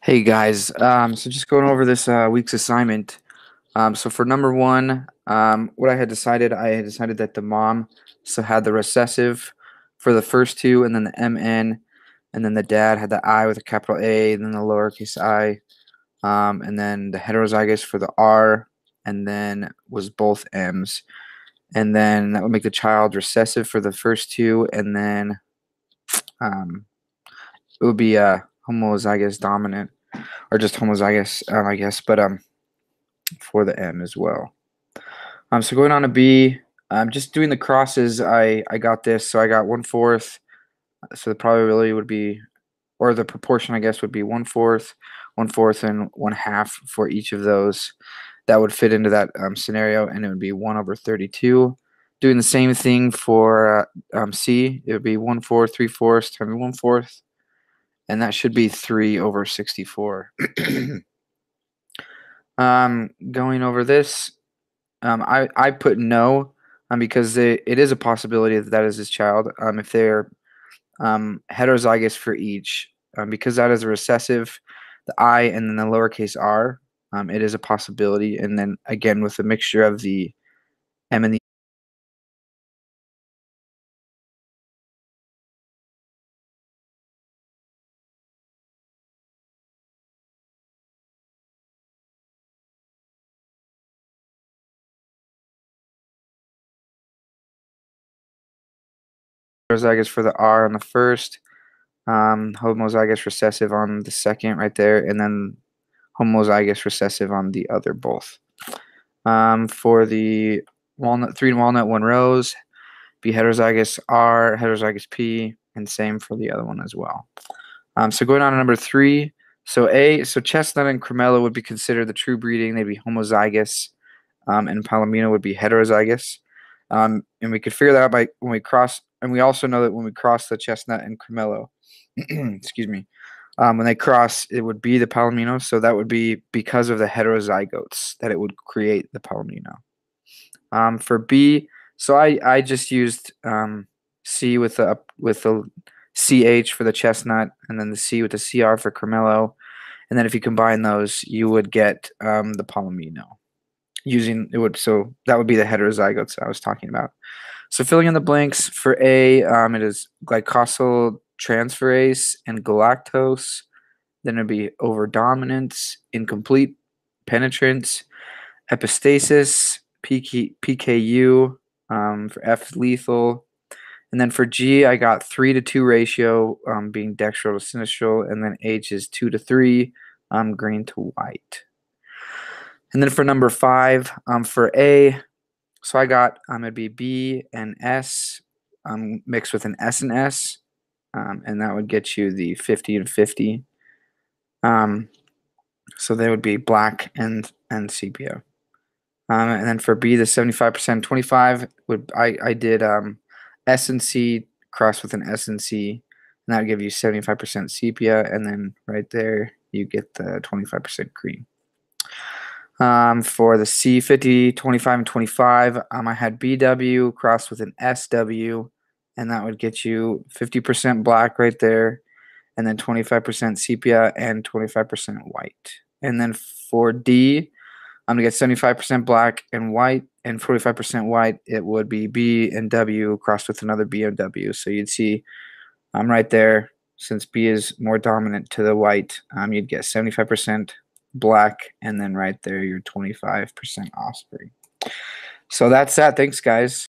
Hey guys, so just going over this week's assignment. So for number one, what I had decided that the mom so had the recessive for the first two, and then the MN, and then the dad had the I with a capital A, and then the lowercase I, and then the heterozygous for the R, and then was both M's, and then that would make the child recessive for the first two, and then um, it would be homozygous dominant or just homozygous, I guess, but for the M as well. So going on to B, just doing the crosses, I got this. So I got 1/4. So the probability would be, or the proportion, I guess, would be 1/4, 1/4, and 1/2 for each of those. That would fit into that scenario, and it would be 1/32. Doing the same thing for C, it would be 1/4, 3/4 times 1/4, and that should be 3/64. Going over this, I put no, because it is a possibility that that is his child. If they're heterozygous for each, because that is a recessive, the I and then the lowercase r, it is a possibility. And then again with a mixture of the M and the heterozygous for the R on the first, homozygous recessive on the second right there, and then homozygous recessive on the other both. For the walnut, 3 walnut, 1 rose, be heterozygous R, heterozygous P, and same for the other one as well. So going on to number 3, so chestnut and cremello would be considered the true breeding. They'd be homozygous, and palomino would be heterozygous. And we could figure that out by when we cross, and we also know that when we cross the chestnut and cremello, excuse me, when they cross, it would be the palomino. So that would be because of the heterozygotes that it would create the palomino. For B, so I just used C with the CH for the chestnut, and then the C with the CR for cremello, and then if you combine those, you would get the palomino. So that would be the heterozygotes I was talking about. So filling in the blanks for A, it is glycosyl transferase and galactose. Then it'd be overdominance, incomplete penetrance, epistasis, PKU, for F lethal. And then for G, I got 3-to-2 ratio, being dextral to sinistral, and then H is 2-to-3, green to white. And then for number 5, for A, so I got it'd be B and S, mixed with an S and S, and that would get you the 50 and 50. So they would be black and sepia. And then for B, the 75% 25 would I did S and C crossed with an S and C, and that would give you 75% sepia, and then right there you get the 25% cream. For the C, 50, 25, and 25, I had BW crossed with an SW, and that would get you 50% black right there, and then 25% sepia and 25% white. And then for D, I'm going to get 75% black and white and 45% white. It would be B and W crossed with another B and W. So you'd see right there, since B is more dominant to the white, you'd get 75% black, and then right there, your 25% offspring. So that's that. Thanks, guys.